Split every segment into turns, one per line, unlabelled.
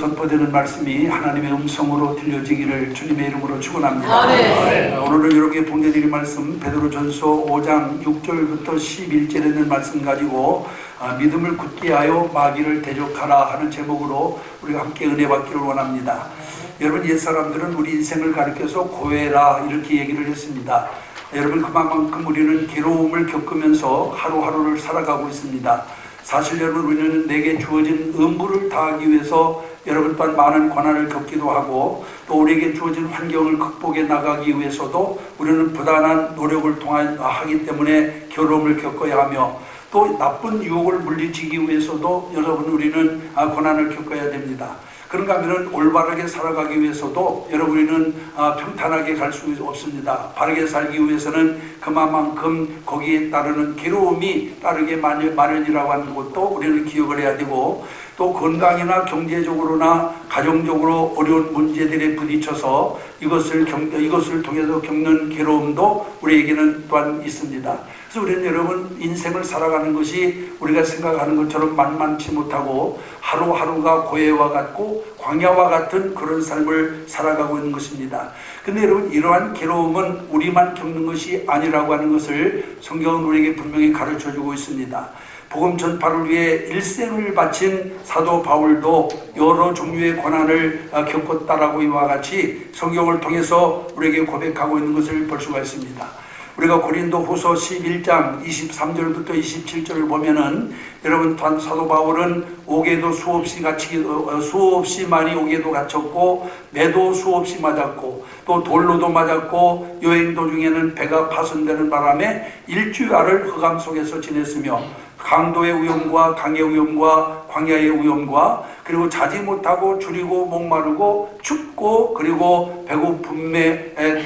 선포되는 말씀이 하나님의 음성으로 들려지기를 주님의 이름으로 축원합니다. 오늘은 여러분께 봉독드릴 말씀 베드로전서 5장 6절부터 11절에 있는 말씀 가지고 믿음을 굳게 하여 마귀를 대적하라 하는 제목으로 우리가 함께 은혜 받기를 원합니다. 여러분, 옛사람들은 우리 인생을 가리켜서 고해라 이렇게 얘기를 했습니다. 여러분, 그만큼 우리는 괴로움을 겪으면서 하루하루를 살아가고 있습니다. 사실 여러분, 우리는 내게 주어진 의무를 다하기 위해서 여러분 또한 많은 고난을 겪기도 하고, 또 우리에게 주어진 환경을 극복해 나가기 위해서도 우리는 부단한 노력을 하기 때문에 괴로움을 겪어야 하며, 또 나쁜 유혹을 물리치기 위해서도 여러분 우리는 고난을 겪어야 됩니다. 그런가 하면 올바르게 살아가기 위해서도 여러분은 평탄하게 갈 수 없습니다. 바르게 살기 위해서는 그만큼 거기에 따르는 괴로움이 따르게 마련이라고 하는 것도 우리는 기억을 해야 되고, 또 건강이나 경제적으로나 가정적으로 어려운 문제들에 부딪혀서 이것을 통해서 겪는 괴로움도 우리에게는 또한 있습니다. 그래서 우리는 여러분, 인생을 살아가는 것이 우리가 생각하는 것처럼 만만치 못하고 하루하루가 고해와 같고 광야와 같은 그런 삶을 살아가고 있는 것입니다. 근데 여러분, 이러한 괴로움은 우리만 겪는 것이 아니라고 하는 것을 성경은 우리에게 분명히 가르쳐주고 있습니다. 복음 전파를 위해 일생을 바친 사도 바울도 여러 종류의 고난을 겪었다라고 이와 같이 성경을 통해서 우리에게 고백하고 있는 것을 볼 수가 있습니다. 우리가 고린도 후서 11장 23절부터 27절을 보면은 여러분, 사도 바울은 옥에도 수없이 많이 옥에도 갇혔고, 매도 수없이 맞았고, 또 돌로도 맞았고, 여행 도중에는 배가 파손되는 바람에 일주일을 흑암 속에서 지냈으며, 강도의 위험과 강의 위험과 광야의 위험과, 그리고 자지 못하고 줄이고 목마르고 춥고, 그리고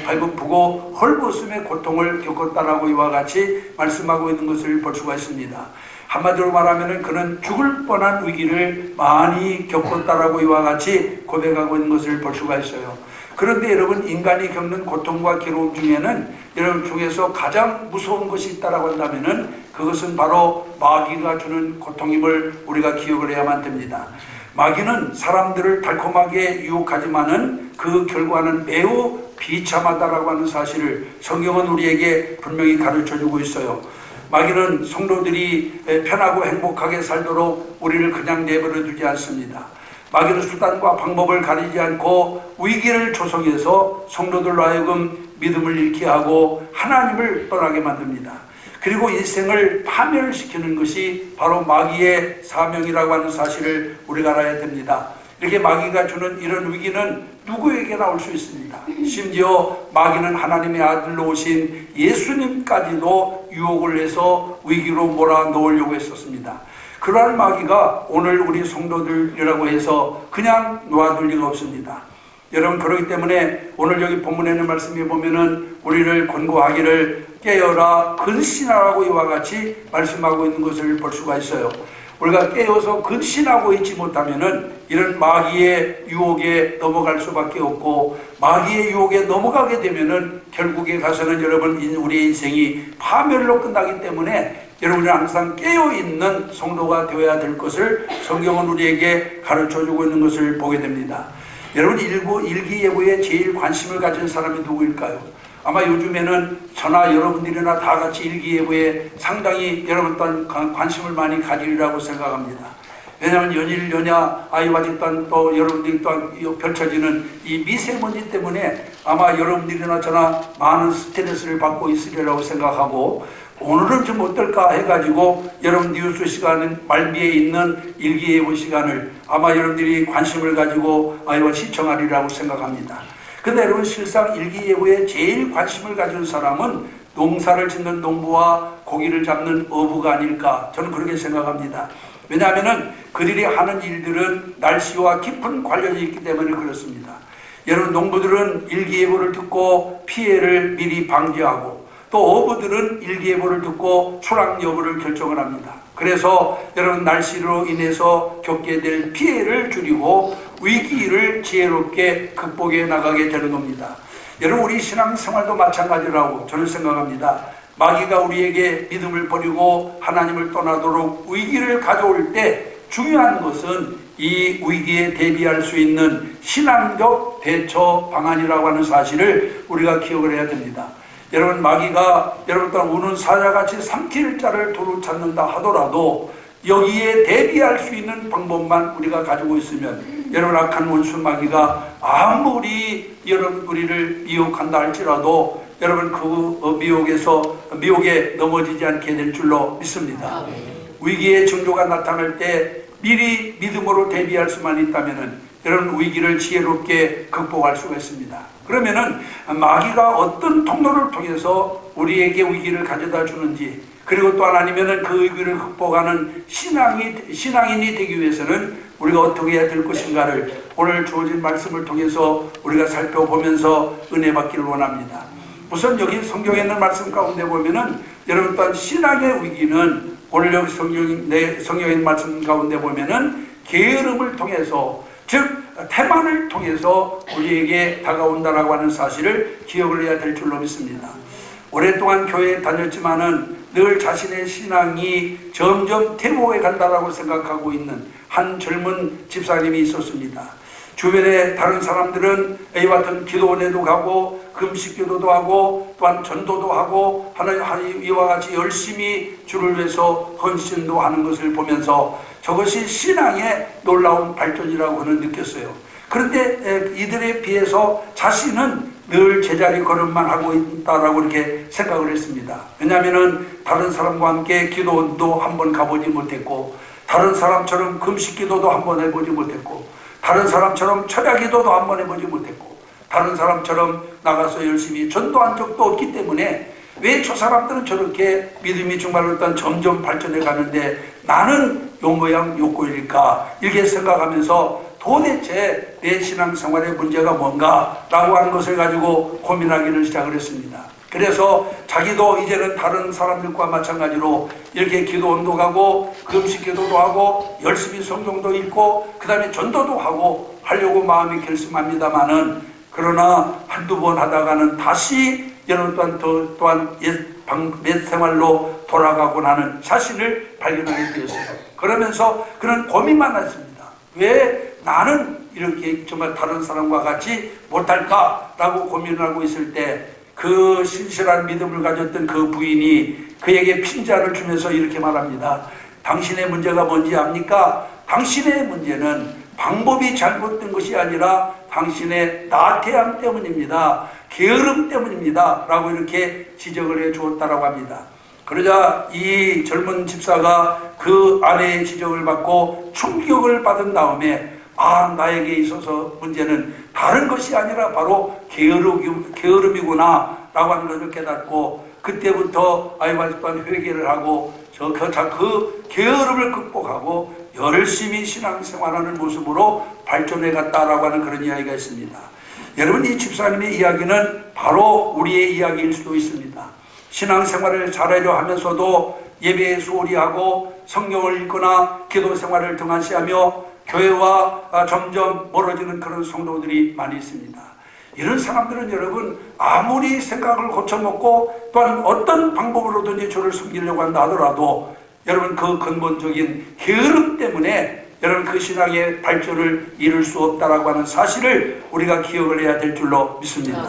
배고프고 헐벗음의 고통을 겪었다라고 이와 같이 말씀하고 있는 것을 볼 수가 있습니다. 한마디로 말하면 그는 죽을 뻔한 위기를 많이 겪었다라고 이와 같이 고백하고 있는 것을 볼 수가 있어요. 그런데 여러분, 인간이 겪는 고통과 괴로움 중에는 여러분 중에서 가장 무서운 것이 있다라고 한다면은 그것은 바로 마귀가 주는 고통임을 우리가 기억을 해야만 됩니다. 마귀는 사람들을 달콤하게 유혹하지만은 그 결과는 매우 비참하다라고 하는 사실을 성경은 우리에게 분명히 가르쳐주고 있어요. 마귀는 성도들이 편하고 행복하게 살도록 우리를 그냥 내버려 두지 않습니다. 마귀는 수단과 방법을 가리지 않고 위기를 조성해서 성도들로 하여금 믿음을 잃게 하고 하나님을 떠나게 만듭니다. 그리고 인생을 파멸시키는 것이 바로 마귀의 사명이라고 하는 사실을 우리가 알아야 됩니다. 이렇게 마귀가 주는 이런 위기는 누구에게나 올 수 있습니다. 심지어 마귀는 하나님의 아들로 오신 예수님까지도 유혹을 해서 위기로 몰아넣으려고 했었습니다. 그러한 마귀가 오늘 우리 성도들이라고 해서 그냥 놔둘 리가 없습니다. 여러분, 그렇기 때문에 오늘 여기 본문에 있는 말씀에 보면은 우리를 권고하기를 깨어라 근신하라고 이와 같이 말씀하고 있는 것을 볼 수가 있어요. 우리가 깨어서 근신하고 있지 못하면은 이런 마귀의 유혹에 넘어갈 수밖에 없고, 마귀의 유혹에 넘어가게 되면은 결국에 가서는 여러분, 우리의 인생이 파멸로 끝나기 때문에 여러분이 항상 깨어있는 성도가 되어야 될 것을 성경은 우리에게 가르쳐주고 있는 것을 보게 됩니다. 여러분, 일기예보에 제일 관심을 가진 사람이 누구일까요? 아마 요즘에는 저나 여러분들이나 다 같이 일기예보에 상당히 여러분 또한 관심을 많이 가지리라고 생각합니다. 왜냐하면 연일 연야 아이와 또 여러분들이 또한 펼쳐지는 이 미세먼지 때문에 아마 여러분들이나 저나 많은 스트레스를 받고 있으리라고 생각하고, 오늘은 좀 어떨까 해가지고 여러분 뉴스 시간은 말미에 있는 일기예보 시간을 아마 여러분들이 관심을 가지고 아이와 시청하리라고 생각합니다. 근데 여러분, 실상 일기예보에 제일 관심을 가진 사람은 농사를 짓는 농부와 고기를 잡는 어부가 아닐까, 저는 그렇게 생각합니다. 왜냐하면 그들이 하는 일들은 날씨와 깊은 관련이 있기 때문에 그렇습니다. 여러분, 농부들은 일기예보를 듣고 피해를 미리 방지하고, 또 어부들은 일기예보를 듣고 출항 여부를 결정을 합니다. 그래서 여러분, 날씨로 인해서 겪게 될 피해를 줄이고 위기를 지혜롭게 극복해 나가게 되는 겁니다. 여러분, 우리 신앙생활도 마찬가지라고 저는 생각합니다. 마귀가 우리에게 믿음을 버리고 하나님을 떠나도록 위기를 가져올 때 중요한 것은 이 위기에 대비할 수 있는 신앙적 대처 방안이라고 하는 사실을 우리가 기억을 해야 됩니다. 여러분, 마귀가 여러분들 우는 사자같이 삼킬 자를 두루 찾는다 하더라도 여기에 대비할 수 있는 방법만 우리가 가지고 있으면, 여러분, 악한 원수 마귀가 아무리 여러분 우리를 미혹한다 할지라도 여러분 그 미혹에 넘어지지 않게 될 줄로 믿습니다. 위기의 징조가 나타날 때 미리 믿음으로 대비할 수만 있다면은 여러분 위기를 지혜롭게 극복할 수가 있습니다. 그러면은 마귀가 어떤 통로를 통해서 우리에게 위기를 가져다 주는지, 그리고 또한 아니면은 그 위기를 극복하는 신앙인이 되기 위해서는 우리가 어떻게 해야 될 것인가를 오늘 주어진 말씀을 통해서 우리가 살펴보면서 은혜 받기를 원합니다. 우선 여기 성경에 있는 말씀 가운데 보면은 여러분 또한 신앙의 위기는 오늘 여기 성경에 있는 말씀 가운데 보면은 게으름을 통해서, 즉 태만을 통해서 우리에게 다가온다라고 하는 사실을 기억을 해야 될 줄로 믿습니다. 오랫동안 교회에 다녔지만은 늘 자신의 신앙이 점점 퇴보해 간다라고 생각하고 있는 한 젊은 집사님이 있었습니다. 주변에 다른 사람들은 이와 같은 기도원에도 가고 금식 기도도 하고 또한 전도도 하고 이와 같이 열심히 주를 위해서 헌신도 하는 것을 보면서 저것이 신앙의 놀라운 발전이라고 저는 느꼈어요. 그런데 이들에 비해서 자신은 늘 제자리 걸음만 하고 있다라고 이렇게 생각을 했습니다. 왜냐하면은 다른 사람과 함께 기도도 한번 가보지 못했고, 다른 사람처럼 금식 기도도 한번 해보지 못했고, 다른 사람처럼 철야 기도도 한번 해보지 못했고, 다른 사람처럼 나가서 열심히 전도한 적도 없기 때문에 왜 저 사람들은 저렇게 믿음이 정말로 일단 점점 발전해 가는데 나는 요 모양 요 꼴일까, 이렇게 생각하면서 도대체 내 신앙생활의 문제가 뭔가 라고 하는 것을 가지고 고민하기를 시작을 했습니다. 그래서 자기도 이제는 다른 사람들과 마찬가지로 이렇게 기도원도 가고 금식 기도도 하고 열심히 성경도 읽고 그 다음에 전도도 하고 하려고 마음이 결심합니다마는, 그러나 한두 번 하다가는 다시 여러분 또한 옛 생활로 돌아가고 하는 자신을 발견하게 되었어요. 그러면서 그는 고민만 했습니다. 왜 나는 이렇게 정말 다른 사람과 같이 못할까라고 고민을 하고 있을 때 그 신실한 믿음을 가졌던 그 부인이 그에게 핀잔을 주면서 이렇게 말합니다. 당신의 문제가 뭔지 압니까? 당신의 문제는 방법이 잘못된 것이 아니라 당신의 나태함 때문입니다. 게으름 때문입니다. 라고 이렇게 지적을 해 주었다라고 합니다. 그러자 이 젊은 집사가 그 아내의 지적을 받고 충격을 받은 다음에, 나에게 있어서 문제는 다른 것이 아니라 바로 게으름이구나 라고 하는 것을 깨닫고, 그때부터 아이와 또한 회개를 하고 그 게으름을 극복하고 열심히 신앙생활하는 모습으로 발전해 갔다라고 하는 그런 이야기가 있습니다. 여러분, 이 집사님의 이야기는 바로 우리의 이야기일 수도 있습니다. 신앙생활을 잘하려 하면서도 예배에 소홀히 하고 성경을 읽거나 기도생활을 등한시하며 교회와 점점 멀어지는 그런 성도들이 많이 있습니다. 이런 사람들은 여러분 아무리 생각을 고쳐먹고 또한 어떤 방법으로든지 주를 섬기려고 한다 하더라도 여러분 그 근본적인 게으름 때문에 여러분 그 신앙의 발전을 이룰 수 없다라고 하는 사실을 우리가 기억을 해야 될 줄로 믿습니다.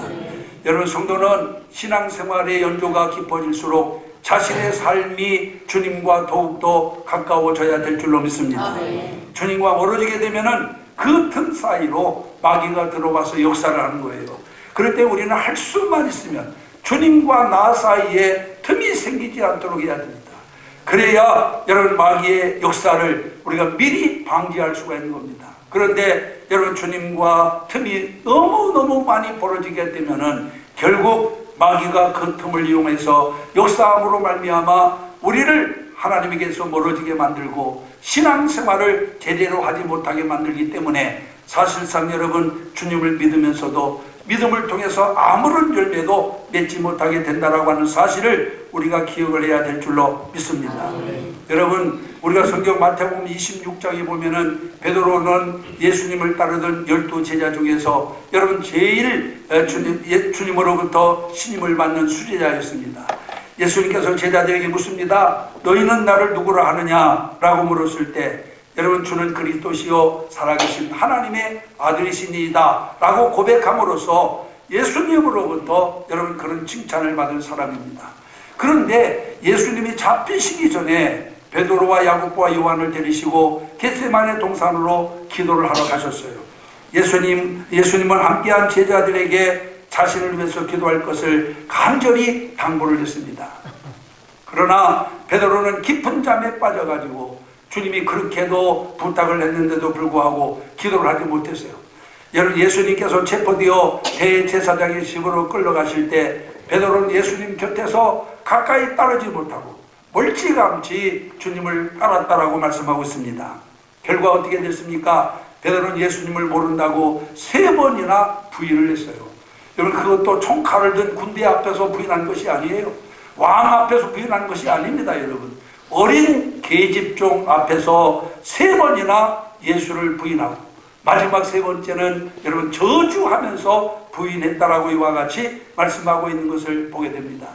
여러분, 성도는 신앙생활의 연조가 깊어질수록 자신의 삶이 주님과 더욱더 가까워져야 될 줄로 믿습니다. 주님과 멀어지게 되면은 그 틈 사이로 마귀가 들어와서 역사를 하는 거예요. 그럴 때 우리는 할 수만 있으면 주님과 나 사이에 틈이 생기지 않도록 해야 됩니다. 그래야 여러분 마귀의 역사를 우리가 미리 방지할 수가 있는 겁니다. 그런데 여러분 주님과 틈이 너무너무 많이 벌어지게 되면은 결국 마귀가 그 틈을 이용해서 역사함으로 말미암아 우리를 하나님에게서 멀어지게 만들고 신앙생활을 제대로 하지 못하게 만들기 때문에 사실상 여러분 주님을 믿으면서도 믿음을 통해서 아무런 열매도 맺지 못하게 된다라고 하는 사실을 우리가 기억을 해야 될 줄로 믿습니다. 여러분, 우리가 성경 마태복음 26장에 보면은 베드로는 예수님을 따르던 12 제자 중에서 여러분 제일 주님으로부터 신임을 받는 수제자였습니다. 예수님께서 제자들에게 묻습니다. 너희는 나를 누구라 하느냐? 라고 물었을 때 여러분, 주는 그리스도시요 살아계신 하나님의 아들이시니이다 라고 고백함으로써 예수님으로부터 여러분 그런 칭찬을 받은 사람입니다. 그런데 예수님이 잡히시기 전에 베드로와 야고보와 요한을 데리시고 겟세마네 동산으로 기도를 하러 가셨어요. 예수님은 함께한 제자들에게 자신을 위해서 기도할 것을 간절히 당부를 했습니다. 그러나 베드로는 깊은 잠에 빠져가지고 주님이 그렇게도 부탁을 했는데도 불구하고 기도를 하지 못했어요. 여러분, 예수님께서 체포되어 대제사장의 집으로 끌려가실 때 베드로는 예수님 곁에서 가까이 따르지 못하고 멀찌감치 주님을 따랐다라고 말씀하고 있습니다. 결과 어떻게 됐습니까? 베드로는 예수님을 모른다고 3번이나 부인을 했어요. 여러분, 그것도 총칼을 든 군대 앞에서 부인한 것이 아니에요. 왕 앞에서 부인한 것이 아닙니다. 여러분, 어린 계집종 앞에서 3번이나 예수를 부인하고 마지막 3번째는 여러분 저주하면서 부인했다라고 이와 같이 말씀하고 있는 것을 보게 됩니다.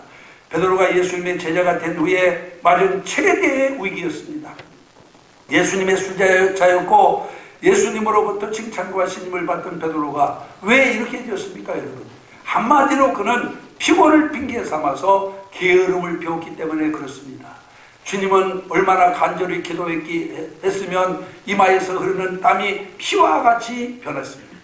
베드로가 예수님의 제자가 된 후에 맞은 최대의 위기였습니다. 예수님의 수제자였고 예수님으로부터 칭찬과 신임을 받던 베드로가 왜 이렇게 되었습니까? 여러분, 한마디로 그는 피곤을 핑계 삼아서 게으름을 배웠기 때문에 그렇습니다. 주님은 얼마나 간절히 기도했으면 이마에서 흐르는 땀이 피와 같이 변했습니다.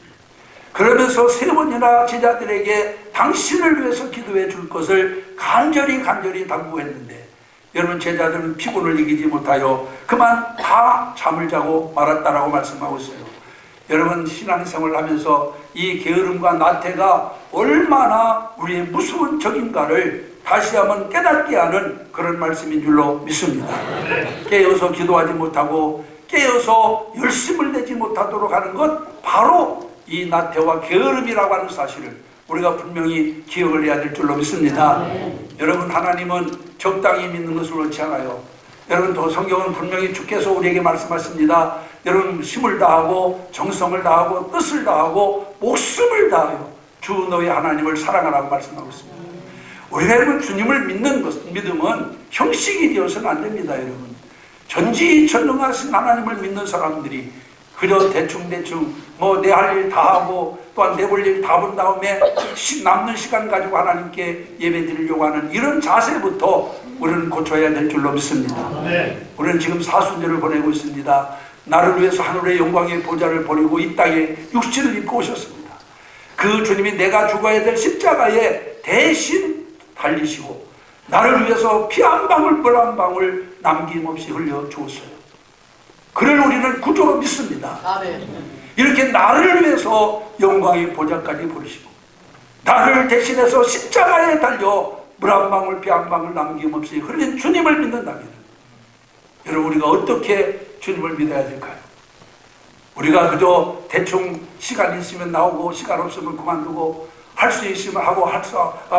그러면서 3번이나 제자들에게 당신을 위해서 기도해 줄 것을 간절히 당부했는데 여러분, 제자들은 피곤을 이기지 못하여 그만 다 잠을 자고 말았다라고 말씀하고 있어요. 여러분, 신앙생활을 하면서 이 게으름과 나태가 얼마나 우리의 무서운 적인가를 다시 한번 깨닫게 하는 그런 말씀인 줄로 믿습니다. 깨어서 기도하지 못하고 깨어서 열심을 내지 못하도록 하는 것, 바로 이 나태와 게으름이라고 하는 사실을 우리가 분명히 기억을 해야 될 줄로 믿습니다. 여러분, 하나님은 적당히 믿는 것을 원치 않아요. 여러분, 또 성경은 분명히 주께서 우리에게 말씀하십니다. 여러분, 힘을 다하고 정성을 다하고 뜻을 다하고 목숨을 다하여 주 너의 하나님을 사랑하라고 말씀하고 있습니다. 우리가 여러분 주님을 믿는 믿음은 형식이 되어서는 안 됩니다. 여러분, 전지전능하신 하나님을 믿는 사람들이 그저 대충 뭐 내 할 일 다 하고 또한 내볼 일 다 본 다음에 남는 시간 가지고 하나님께 예배 드리려고 하는 이런 자세부터 우리는 고쳐야 될 줄로 믿습니다. 우리는 지금 사순절을 보내고 있습니다. 나를 위해서 하늘의 영광의 보좌를 버리고 이 땅에 육신을 입고 오셨습니다. 그 주님이 내가 죽어야 될 십자가에 대신 달리시고 나를 위해서 피 한 방울 물 한 방울 남김없이 흘려 주었어요. 그를 우리는 구주로 믿습니다. 이렇게 나를 위해서 영광의 보좌까지 부르시고 나를 대신해서 십자가에 달려 물 한 방울 피 한 방울 남김없이 흘린 주님을 믿는다면 여러분, 우리가 어떻게 주님을 믿어야 될까요? 우리가 그저 대충 시간 있으면 나오고 시간 없으면 그만두고 할 수 있으면 하고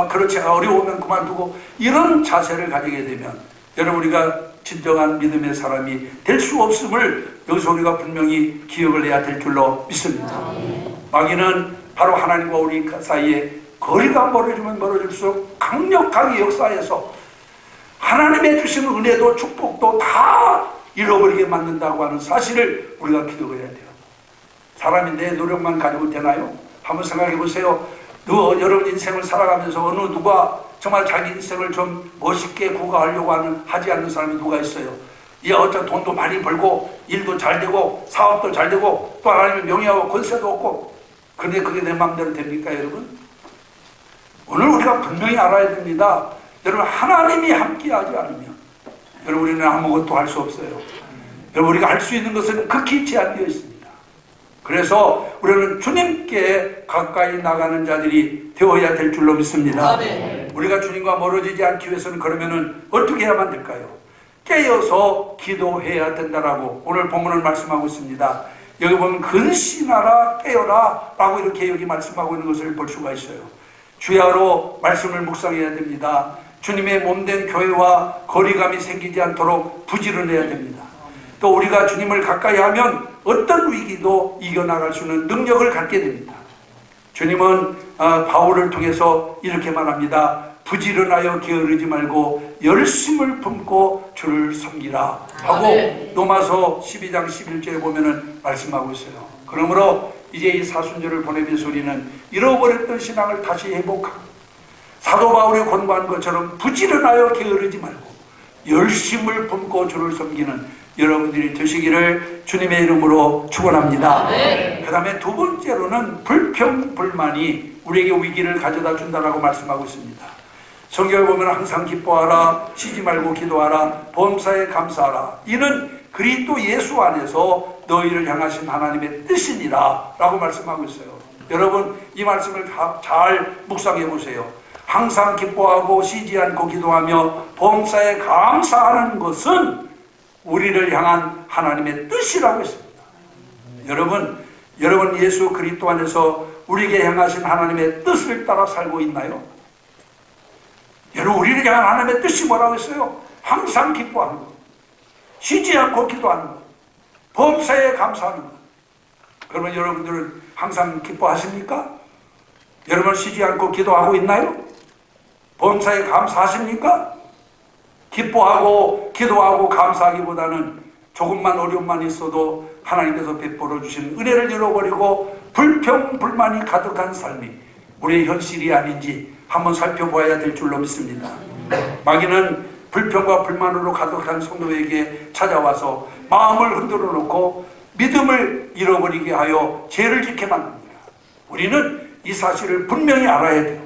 그렇지 어려우면 그만두고 이런 자세를 가지게 되면 여러분, 우리가 진정한 믿음의 사람이 될 수 없음을 여기서 우리가 분명히 기억을 해야 될 줄로 믿습니다. 마귀는 바로 하나님과 우리 사이에 거리가 멀어지면 멀어질수록 강력하게 역사해서 하나님의 주시는 은혜도 축복도 다 잃어버리게 만든다고 하는 사실을 우리가 기억해야 돼요. 사람이 내 노력만 가지고 되나요? 한번 생각해 보세요. 여러분 인생을 살아가면서 어느 누가 정말 자기 인생을 좀 멋있게 구가하려고 하지 않는 사람이 누가 있어요? 어차 돈도 많이 벌고 일도 잘 되고 사업도 잘 되고 또 하나님의 명예하고 권세도 없고, 그런데 그게 내 마음대로 됩니까? 여러분, 오늘 우리가 분명히 알아야 됩니다. 여러분, 하나님이 함께하지 않으면 여러분 우리는 아무것도 할 수 없어요. 여러분, 우리가 할 수 있는 것은 극히 제한되어 있습니다. 그래서 우리는 주님께 가까이 나가는 자들이 되어야 될 줄로 믿습니다. 우리가 주님과 멀어지지 않기 위해서는 그러면은 어떻게 해야만 될까요? 깨어서 기도해야 된다라고 오늘 본문을 말씀하고 있습니다. 여기 보면 근신하라 깨어라 라고 이렇게 여기 말씀하고 있는 것을 볼 수가 있어요. 주야로 말씀을 묵상해야 됩니다. 주님의 몸된 교회와 거리감이 생기지 않도록 부지런해야 됩니다. 또 우리가 주님을 가까이 하면 어떤 위기도 이겨나갈 수 있는 능력을 갖게 됩니다. 주님은 바울을 통해서 이렇게 말합니다. 부지런하여 게으르지 말고 열심을 품고 주를 섬기라 하고 로마서 12장 11절에 보면은 말씀하고 있어요. 그러므로 이제 이 사순절을 보내면서 우리는 잃어버렸던 신앙을 다시 회복하고 사도 바울이 권고한 것처럼 부지런하여 게으르지 말고 열심을 품고 주를 섬기는 여러분들이 되시기를 주님의 이름으로 축원합니다. 그 다음에 두 번째로는 불평불만이 우리에게 위기를 가져다 준다라고 말씀하고 있습니다. 성경에 보면 항상 기뻐하라, 쉬지 말고 기도하라, 범사에 감사하라. 이는 그리스도 예수 안에서 너희를 향하신 하나님의 뜻이니라 라고 말씀하고 있어요. 여러분 이 말씀을 잘 묵상해 보세요. 항상 기뻐하고 쉬지 않고 기도하며 범사에 감사하는 것은 우리를 향한 하나님의 뜻이라고 했습니다. 여러분 예수 그리스도 안에서 우리에게 향하신 하나님의 뜻을 따라 살고 있나요? 여러분 우리를 향한 하나님의 뜻이 뭐라고 했어요? 항상 기뻐하는 것, 쉬지 않고 기도하는 것, 범사에 감사하는 것. 그러면 여러분들은 항상 기뻐하십니까? 여러분 쉬지 않고 기도하고 있나요? 범사에 감사하십니까? 기뻐하고 기도하고 감사하기보다는 조금만 어려움만 있어도 하나님께서 베풀어 주신 은혜를 잃어버리고 불평불만이 가득한 삶이 우리의 현실이 아닌지 한번 살펴봐야 될 줄로 믿습니다. 마귀는 불평과 불만으로 가득한 성도에게 찾아와서 마음을 흔들어 놓고 믿음을 잃어버리게 하여 죄를 짓게 만듭니다. 우리는 이 사실을 분명히 알아야 돼요.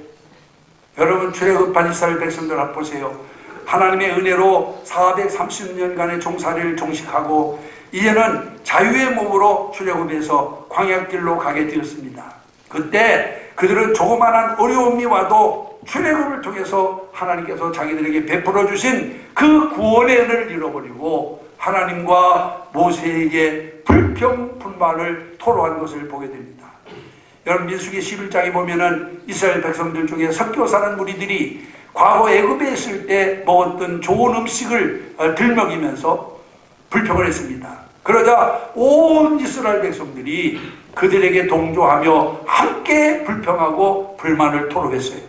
여러분 출애굽한 이스라엘 백성들 앞 보세요. 하나님의 은혜로 430년간의 종살이를 종식하고 이제는 자유의 몸으로 출애굽해서 광야길로 가게 되었습니다. 그때 그들은 조그만한 어려움이 와도 출애굽을 통해서 하나님께서 자기들에게 베풀어 주신 그 구원의 은혜를 잃어버리고 하나님과 모세에게 불평불만을 토로한 것을 보게 됩니다. 여러분 민수기 11장에 보면은 이스라엘 백성들 중에 섞여 사는 무리들이 과거 애굽에 있을 때 먹었던 좋은 음식을 들먹이면서 불평을 했습니다. 그러자 온 이스라엘 백성들이 그들에게 동조하며 함께 불평하고 불만을 토로했어요.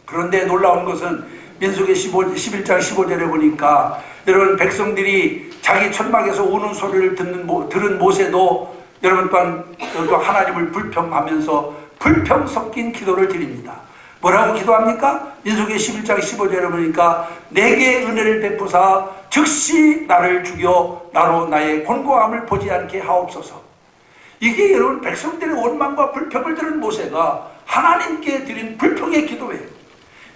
그런데 놀라운 것은 민수기 11장 15절에 보니까 여러분 백성들이 자기 천막에서 우는 소리를 들은 모세도 여러분 또한 하나님을 불평하면서 불평 섞인 기도를 드립니다. 뭐라고 기도합니까? 민수기 11장 15절에 보니까 내게 은혜를 베푸사 즉시 나를 죽여 나로 나의 곤고함을 보지 않게 하옵소서. 이게 여러분 백성들의 원망과 불평을 들은 모세가 하나님께 드린 불평의 기도예요.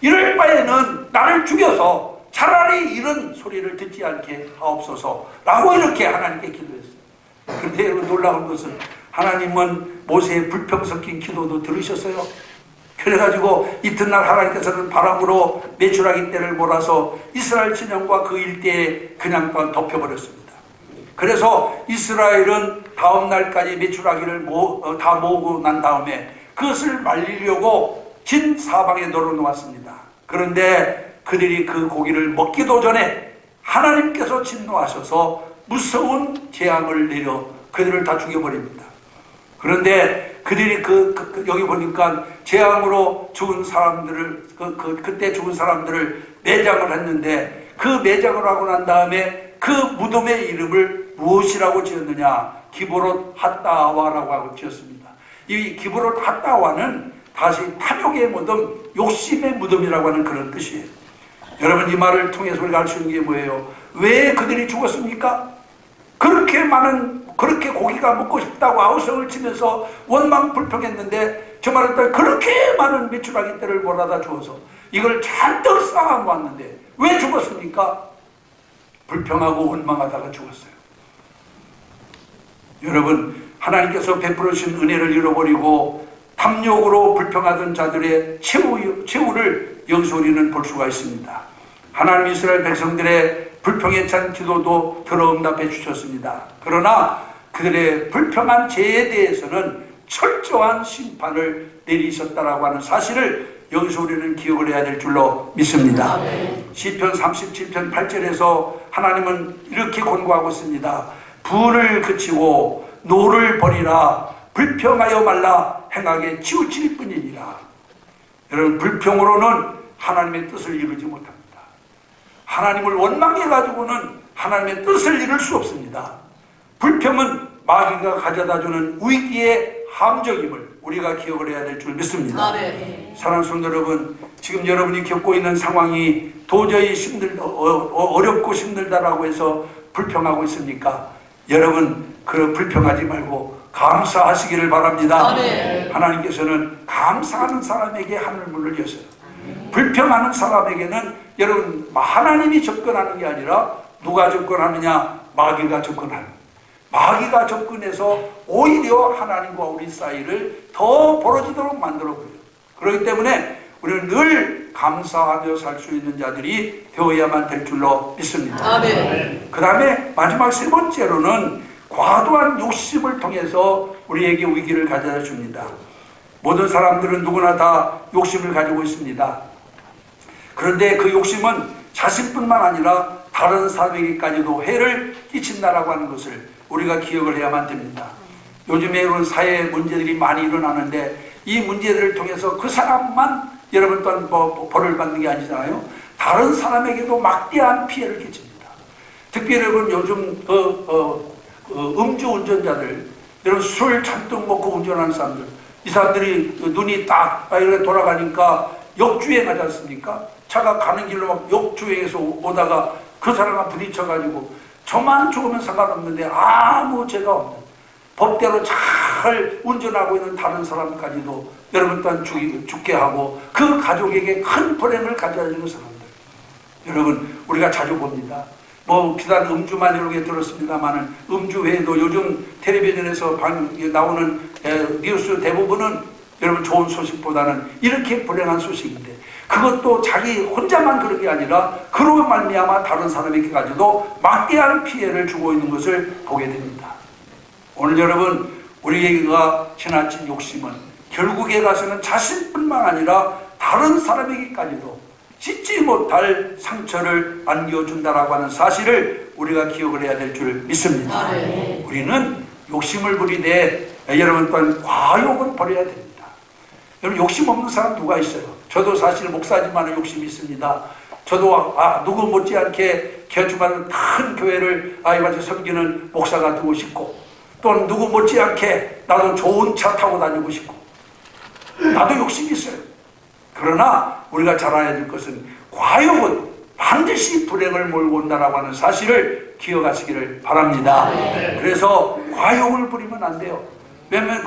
이럴 바에는 나를 죽여서 차라리 이런 소리를 듣지 않게 하옵소서 라고 이렇게 하나님께 기도했어요. 그런데 여러분 놀라운 것은 하나님은 모세의 불평 섞인 기도도 들으셨어요. 그래가지고 이튿날 하나님께서는 바람으로 메추라기 떼를 몰아서 이스라엘 진영과 그 일대에 그냥 또한 덮여버렸습니다. 그래서 이스라엘은 다음 날까지 메추라기를 다 모으고 난 다음에 그것을 말리려고 진 사방에 널어놓았습니다. 그런데 그들이 그 고기를 먹기도 전에 하나님께서 진노하셔서 무서운 재앙을 내려 그들을 다 죽여버립니다. 그런데 그들이 여기 보니까 재앙으로 죽은 사람들을 그때 죽은 사람들을 매장을 했는데 그 매장을 하고 난 다음에 그 무덤의 이름을 무엇이라고 지었느냐? 기브롯 핫다와라고 하고 지었습니다. 이 기브롯 핫다와는 다시 탐욕의 무덤, 욕심의 무덤이라고 하는 그런 뜻이에요. 여러분 이 말을 통해서 우리가 알 수 있는 게 뭐예요? 왜 그들이 죽었습니까? 그렇게 고기가 먹고 싶다고 아우성을 치면서 원망 불평했는데 저 말을 따라 그렇게 많은 메추라기 떼를 몰아다 주어서 이걸 잔뜩 쌓아 왔는데 왜 죽었습니까? 불평하고 원망하다가 죽었어요. 여러분 하나님께서 베풀어 주신 은혜를 잃어버리고 탐욕으로 불평하던 자들의 최후를 여기서 우리는 볼 수가 있습니다. 하나님 이스라엘 백성들의 불평에 찬 기도도 들어 응답해 주셨습니다. 그러나 그들의 불평한 죄에 대해서는 철저한 심판을 내리셨다라고 하는 사실을 여기서 우리는 기억을 해야 될 줄로 믿습니다. 시편 37편 8절에서 하나님은 이렇게 권고하고 있습니다. 불을 그치고 노를 버리라. 불평하여 말라. 행하게 치우칠 뿐이니라. 여러분 불평으로는 하나님의 뜻을 이루지 못합니다. 하나님을 원망해 가지고는 하나님의 뜻을 이룰 수 없습니다. 불평은 마귀가 가져다주는 위기의 함정임을 우리가 기억을 해야 될 줄 믿습니다. 사랑하는 성도 여러분, 지금 여러분이 겪고 있는 상황이 도저히 어렵고 힘들다라고 해서 불평하고 있습니까? 여러분, 그 불평하지 말고 감사하시기를 바랍니다. 하나님께서는 감사하는 사람에게 하늘문을 여서요, 불평하는 사람에게는 여러분 하나님이 접근하는 게 아니라 누가 접근하느냐? 마귀가 접근하는. 마귀가 접근해서 오히려 하나님과 우리 사이를 더 벌어지도록 만들어버려요. 그렇기 때문에 우리는 늘 감사하며 살 수 있는 자들이 되어야만 될 줄로 믿습니다. 그 다음에 마지막 세 번째로는 과도한 욕심을 통해서 우리에게 위기를 가져다 줍니다. 모든 사람들은 누구나 다 욕심을 가지고 있습니다. 그런데 그 욕심은 자신뿐만 아니라 다른 사람에게까지도 해를 끼친다라고 하는 것을 우리가 기억을 해야만 됩니다. 요즘에 이런 사회 문제들이 많이 일어나는데 이 문제들을 통해서 그 사람만 여러분 또한 벌을 받는 게 아니잖아요. 다른 사람에게도 막대한 피해를 끼칩니다. 특별히 여러분 요즘 음주 운전자들, 이런 술 잔뜩 먹고 운전하는 사람들, 이 사람들이 눈이 딱 이렇게 돌아가니까 역주행하지 않습니까? 차가 가는 길로 막 역주행해서 오다가 그 사람과 부딪혀가지고 저만 죽으면 상관없는데 아무 죄가 없는, 법대로 잘 운전하고 있는 다른 사람까지도 여러분 또한 죽게 하고 그 가족에게 큰 불행을 가져다주는 사람들, 여러분 우리가 자주 봅니다. 비단 음주만 이렇게 들었습니다만은 음주 외에도 요즘 텔레비전에서 나오는 뉴스 대부분은 여러분 좋은 소식보다는 이렇게 불행한 소식인데, 그것도 자기 혼자만 그런 게 아니라 그로 말미암아 다른 사람에게까지도 막대한 피해를 주고 있는 것을 보게 됩니다. 오늘 여러분, 우리가 지나친 욕심은 결국에 가서는 자신뿐만 아니라 다른 사람에게까지도 씻지 못할 상처를 안겨준다라고 하는 사실을 우리가 기억을 해야 될 줄 믿습니다. 우리는 욕심을 부리되 여러분 또한 과욕은 버려야 됩니다. 여러분, 욕심 없는 사람 누가 있어요? 저도 사실 목사지만 욕심이 있습니다. 저도 누구 못지않게 개주가는 큰 교회를 이같이 섬기는 목사가 되고 싶고, 또는 누구 못지않게 나도 좋은 차 타고 다니고 싶고, 나도 욕심이 있어요. 그러나 우리가 잘 알아야 될 것은 과욕은 반드시 불행을 몰고 온다라고 하는 사실을 기억하시기를 바랍니다. 그래서 과욕을 부리면 안 돼요. 왜냐하면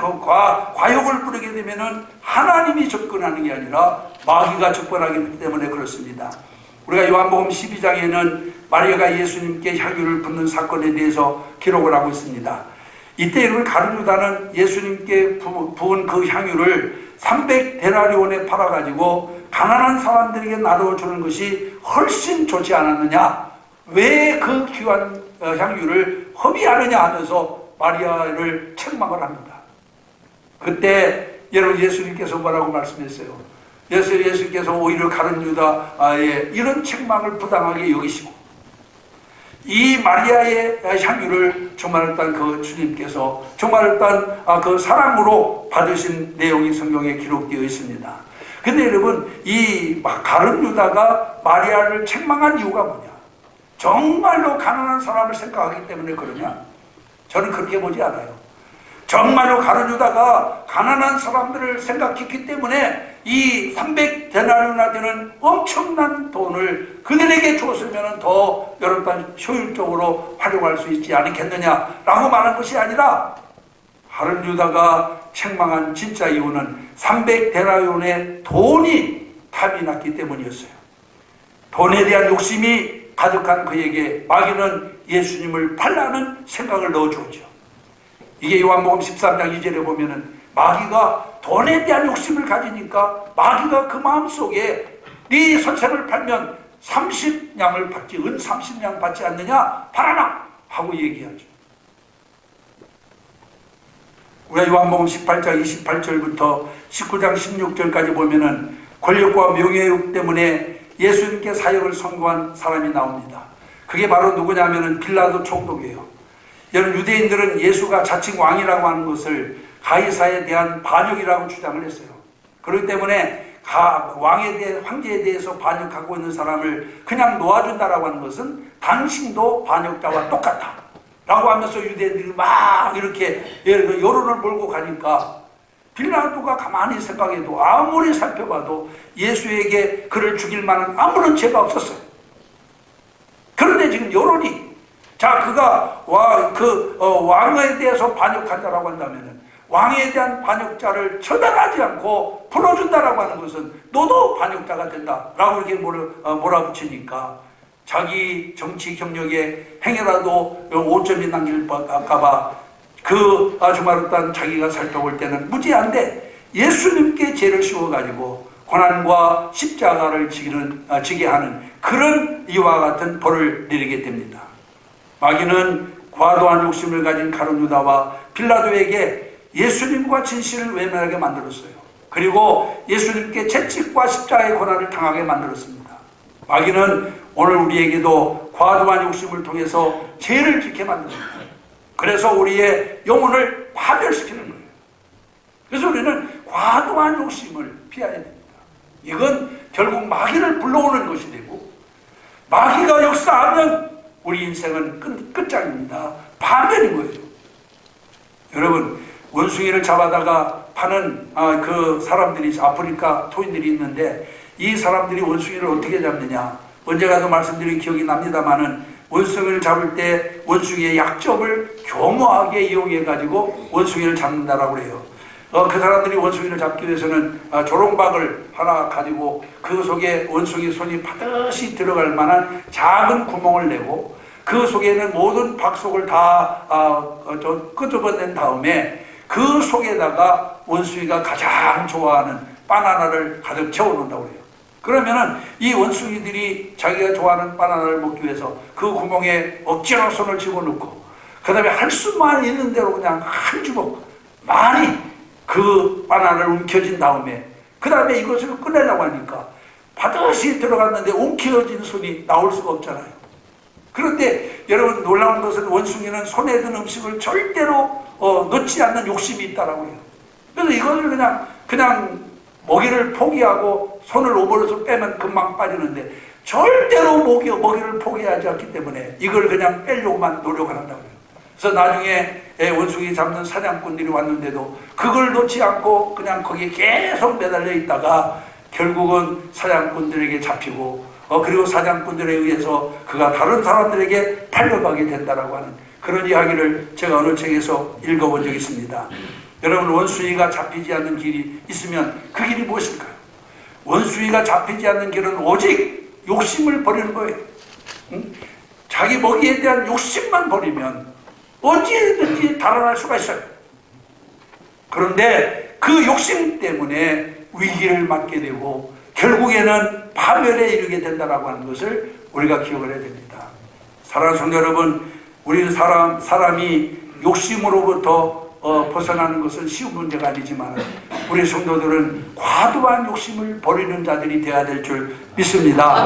과욕을 부리게 되면은 하나님이 접근하는 게 아니라 마귀가 접근하기 때문에 그렇습니다. 우리가 요한복음 12장에는 마리아가 예수님께 향유를 붓는 사건에 대해서 기록을 하고 있습니다. 이때 여러분, 가룟 유다는 예수님께 부은 그 향유를 300데나리온에 팔아가지고 가난한 사람들에게 나눠주는 것이 훨씬 좋지 않았느냐, 왜 그 귀한 향유를 허비하느냐 하면서 마리아를 책망을 합니다. 그때 여러분, 예수님께서 뭐라고 말씀했어요? 예수님께서 오히려 가룟 유다의 이런 책망을 부당하게 여기시고, 이 마리아의 향유를 정말 일단 그 주님께서 정말 일단 그 사랑으로 받으신 내용이 성경에 기록되어 있습니다. 근데 여러분, 이 가룟 유다가 마리아를 책망한 이유가 뭐냐? 정말로 가난한 사람을 생각하기 때문에 그러냐? 저는 그렇게 보지 않아요. 정말로 가룟 유다가 가난한 사람들을 생각했기 때문에 이 300데나리온이나 되는 엄청난 돈을 그들에게 줬으면 더 여러분 효율적으로 활용할 수 있지 않겠느냐라고 말한 것이 아니라, 가룟 유다가 책망한 진짜 이유는 300데나리온의 돈이 탐이 났기 때문이었어요. 돈에 대한 욕심이 가득한 그에게 마귀는 예수님을 팔라는 생각을 넣어주었죠. 이게 요한복음 13장 2절에 보면은 마귀가 돈에 대한 욕심을 가지니까 마귀가 그 마음속에 네 선생을 팔면 30냥을 받지, 은 30냥 받지 않느냐, 팔아라 하고 얘기하죠. 우리가 요한복음 18장 28절부터 19장 16절까지 보면은 권력과 명예욕 때문에 예수님께 사역을 선고한 사람이 나옵니다. 그게 바로 누구냐면은 빌라도 총독이에요. 여러분, 유대인들은 예수가 자칭 왕이라고 하는 것을 가이사에 대한 반역이라고 주장을 했어요. 그렇기 때문에 황제에 대해서 반역하고 있는 사람을 그냥 놓아준다라고 하는 것은 당신도 반역자와 똑같다 라고 하면서 유대인들이 막 이렇게 여론을 몰고 가니까 빌라도가 가만히 생각해도 아무리 살펴봐도 예수에게 그를 죽일 만한 아무런 죄가 없었어요. 그런데 지금 여론이 그가 왕에 대해서 반역한다라고 한다면 왕에 대한 반역자를 처단하지 않고 풀어준다라고 하는 것은 너도 반역자가 된다라고 이렇게 몰아붙이니까 자기 정치 경력에 행여라도 오점이 남길까봐 정말 어떤 자기가 살펴볼 때는 무지한데 예수님께 죄를 씌워가지고 고난과 십자가를 지게 하는 그런 이와 같은 벌을 내리게 됩니다. 마귀는 과도한 욕심을 가진 가룟 유다와 빌라도에게 예수님과 진실을 외면하게 만들었어요. 그리고 예수님께 채찍과 십자가의 고난을 당하게 만들었습니다. 마귀는 오늘 우리에게도 과도한 욕심을 통해서 죄를 짓게 만듭니다. 그래서 우리의 영혼을 파멸시키는 거예요. 그래서 우리는 과도한 욕심을 피해야 됩니다. 이건 결국 마귀를 불러오는 것이 되고 마귀가 역사하면 우리 인생은 끝장입니다. 파멸인 거예요. 여러분, 원숭이를 잡아다가 파는 그 사람들이 아프리카 토인들이 있는데 이 사람들이 원숭이를 어떻게 잡느냐, 언제가도 말씀드린 기억이 납니다마는 원숭이를 잡을 때 원숭이의 약점을 교묘하게 이용해 가지고 원숭이를 잡는다라고 그래요. 그 사람들이 원숭이를 잡기 위해서는 조롱박을 하나 가지고 그 속에 원숭이 손이 파듯이 들어갈 만한 작은 구멍을 내고 그 속에는 모든 박속을 다 끄집어낸 다음에 그 속에다가 원숭이가 가장 좋아하는 바나나를 가득 채워놓는다고 해요. 그러면은 이 원숭이들이 자기가 좋아하는 바나나를 먹기 위해서 그 구멍에 억지로 손을 집어넣고 그 다음에 할 수만 있는 대로 그냥 한 주먹 많이 그 바나나를 움켜쥔 다음에 그 다음에 이것을 꺼내려고 하니까 바듯이 들어갔는데 움켜진 손이 나올 수가 없잖아요. 그런데 여러분, 놀라운 것은 원숭이는 손에 든 음식을 절대로 넣지 않는 욕심이 있다라고 해요. 그래서 이것을 그냥 먹이를 포기하고 손을 오버려서 빼면 금방 빠지는데 절대로 먹이를 포기하지 않기 때문에 이걸 그냥 빼려고만 노력을 한다고 해요. 그래서 나중에 원숭이 잡는 사냥꾼들이 왔는데도 그걸 놓지 않고 그냥 거기에 계속 매달려 있다가 결국은 사냥꾼들에게 잡히고 그리고 사냥꾼들에 의해서 그가 다른 사람들에게 팔려가게 된다라고 하는 그런 이야기를 제가 어느 책에서 읽어본 적이 있습니다. 여러분, 원숭이가 잡히지 않는 길이 있으면 그 길이 무엇일까요? 원숭이가 잡히지 않는 길은 오직 욕심을 버리는 거예요. 자기 먹이에 대한 욕심만 버리면 언제든지 달아날 수가 있어요. 그런데 그 욕심 때문에 위기를 맞게 되고 결국에는 파멸에 이르게 된다라고 하는 것을 우리가 기억을 해야 됩니다. 사랑하는 성도 여러분, 우리는 사람이 욕심으로부터 벗어나는 것은 쉬운 문제가 아니지만 우리 성도들은 과도한 욕심을 버리는 자들이 되어야 될 줄 믿습니다.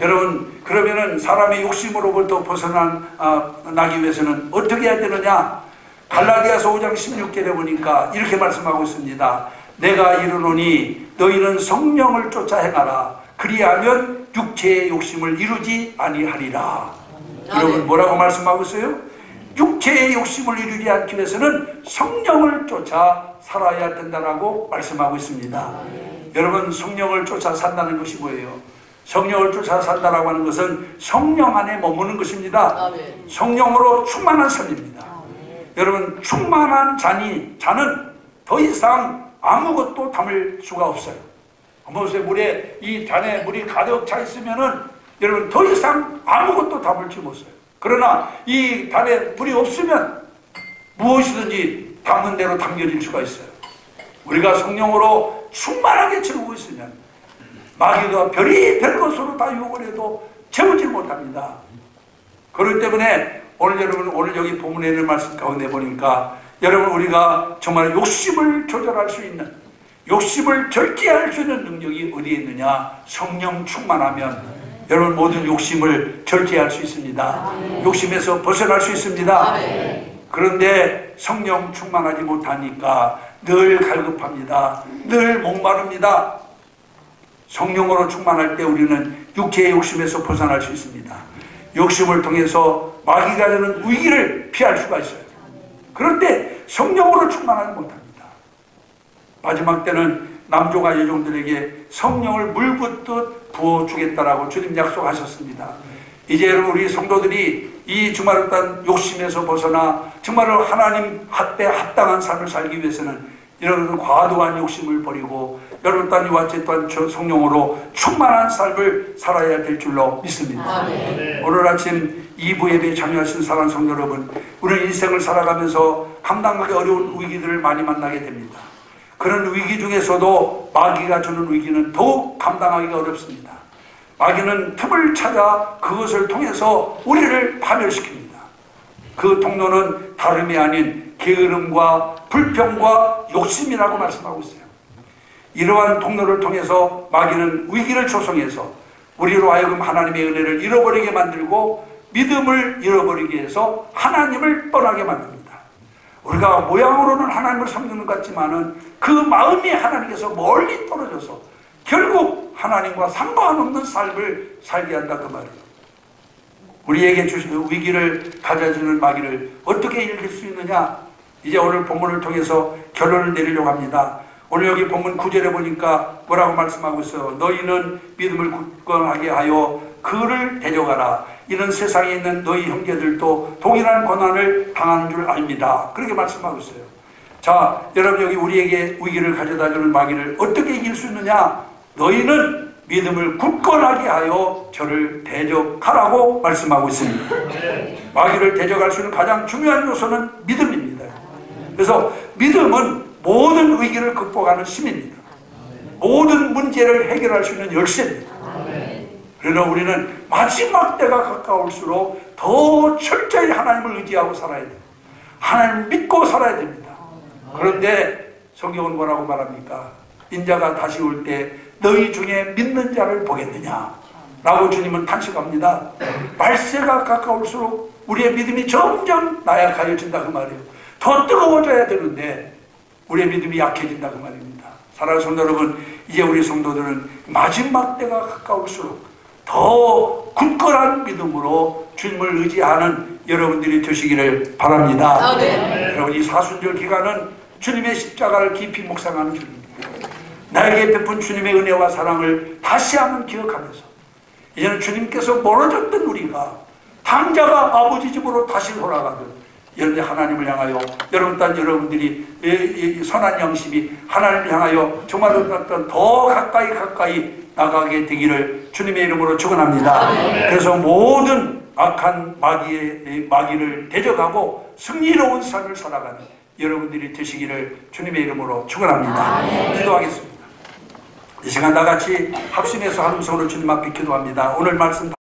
여러분, 그러면은 사람의 욕심으로부터 벗어나기 위해서는 어떻게 해야 되느냐? 갈라디아서 5장 16절에 보니까 이렇게 말씀하고 있습니다. 내가 이르노니 너희는 성령을 쫓아 행하라. 그리하면 육체의 욕심을 이루지 아니하리라. 여러분, 뭐라고 말씀하고 있어요? 육체의 욕심을 이루지 않기 위해서는 성령을 쫓아 살아야 된다라고 말씀하고 있습니다. 여러분, 성령을 쫓아 산다는 것이 뭐예요? 성령을 쫓아 산다라고 하는 것은 성령 안에 머무는 것입니다. 성령으로 충만한 삶입니다. 여러분, 충만한 자는 더 이상 아무것도 담을 수가 없어요. 물에 이 잔에 물이 가득 차 있으면은 여러분 더 이상 아무것도 담을지 못해요. 그러나 이 잔에 물이 없으면 무엇이든지 담는 대로 담겨질 수가 있어요. 우리가 성령으로 충만하게 채우고 있으면 마귀가 별의별 것으로 다 유혹을 해도 채우지 못합니다. 그렇기 때문에 오늘 여기 본문에 있는 말씀 가운데 보니까 여러분, 우리가 정말 욕심을 조절할 수 있는, 욕심을 절제할 수 있는 능력이 어디에 있느냐? 성령 충만하면 여러분 모든 욕심을 절제할 수 있습니다. 욕심에서 벗어날 수 있습니다. 그런데 성령 충만하지 못하니까 늘 갈급합니다. 늘 목마릅니다. 성령으로 충만할 때 우리는 육체의 욕심에서 벗어날 수 있습니다. 욕심을 통해서 마귀가 주는 위기를 피할 수가 있어요. 그런데 성령으로 충만하지 못합니다. 마지막 때는 남종과 여종들에게 성령을 물붓듯 부어주겠다라고 주님 약속하셨습니다. 이제 우리 성도들이 이 주말을 딴 욕심에서 벗어나 정말로 하나님 앞에 합당한 삶을 살기 위해서는 이런 과도한 욕심을 버리고 여러분 또한 이와 제 또한 성령으로 충만한 삶을 살아야 될 줄로 믿습니다. 오늘 아침 2부 예배에 참여하신 사랑하는 성도 여러분, 우리는 인생을 살아가면서 감당하기 어려운 위기들을 많이 만나게 됩니다. 그런 위기 중에서도 마귀가 주는 위기는 더욱 감당하기가 어렵습니다. 마귀는 틈을 찾아 그것을 통해서 우리를 파멸시킵니다. 그 통로는 다름이 아닌 게으름과 불평과 욕심이라고 말씀하고 있어요. 이러한 통로를 통해서 마귀는 위기를 조성해서 우리로 하여금 하나님의 은혜를 잃어버리게 만들고 믿음을 잃어버리게 해서 하나님을 떠나게 만듭니다. 우리가 모양으로는 하나님을 섬기는 것 같지만은 그 마음이 하나님께서 멀리 떨어져서 결국 하나님과 상관없는 삶을 살게 한다 그 말이에요. 우리에게 주신 위기를 가져주는 마귀를 어떻게 이길 수 있느냐? 이제 오늘 본문을 통해서 결론을 내리려고 합니다. 오늘 여기 본문 9절에 보니까 뭐라고 말씀하고 있어요? 너희는 믿음을 굳건하게 하여 그를 데려가라. 이는 세상에 있는 너희 형제들도 동일한 고난을 당하는 줄 압니다. 그렇게 말씀하고 있어요. 자, 여러분 여기 우리에게 위기를 가져다주는 마귀를 어떻게 이길 수 있느냐? 너희는 믿음을 굳건하게 하여 저를 대적하라고 말씀하고 있습니다. 마귀를 대적할 수 있는 가장 중요한 요소는 믿음입니다. 그래서 믿음은 모든 위기를 극복하는 힘입니다. 모든 문제를 해결할 수 있는 열쇠입니다. 그러나 우리는 마지막 때가 가까울수록 더 철저히 하나님을 의지하고 살아야 돼요. 하나님을 믿고 살아야 됩니다. 그런데 성경은 뭐라고 말합니까? 인자가 다시 올 때 너희 중에 믿는 자를 보겠느냐 라고 주님은 탄식합니다. 말세가 가까울수록 우리의 믿음이 점점 나약해진다 그 말이에요. 더 뜨거워져야 되는데 우리의 믿음이 약해진다 그 말입니다. 사랑하는 성도 여러분, 이제 우리 성도들은 마지막 때가 가까울수록 더 굳건한 믿음으로 주님을 의지하는 여러분들이 되시기를 바랍니다. 여러분, 이 사순절 기간은 주님의 십자가를 깊이 묵상하는 주입니다. 나에게 베푼 주님의 은혜와 사랑을 다시 한번 기억하면서 이제는 주님께서 멀어졌던 우리가 당자가 아버지 집으로 다시 돌아가듯 여러분이 하나님을 향하여 여러분 딴 여러분들이 선한 양심이 하나님을 향하여 정말 더 가까이 나가게 되기를 주님의 이름으로 축원합니다. 그래서 모든 악한 마귀를 대적하고 승리로운 삶을 살아가는 여러분들이 되시기를 주님의 이름으로 축원합니다. 기도하겠습니다. 이 시간 나같이 합심해서 한음성으로 주님 앞에 기도합니다. 오늘 말씀